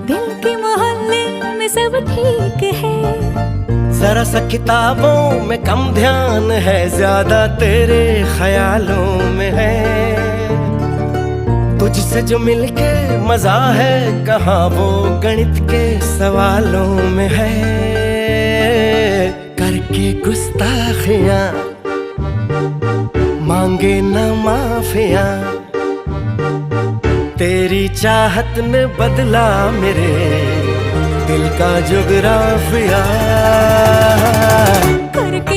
दिल के मोहल्ले में सब ठीक है। जरा सा किताबों में कम ध्यान है, ज्यादा तेरे ख्यालों में है। तुझसे जो मिलके मजा है, कहाँ वो गणित के सवालों में है। करके गुस्ताखियां मांगे न माफियां, तेरी चाहत ने बदला मेरे दिल का जुगराफिया। करके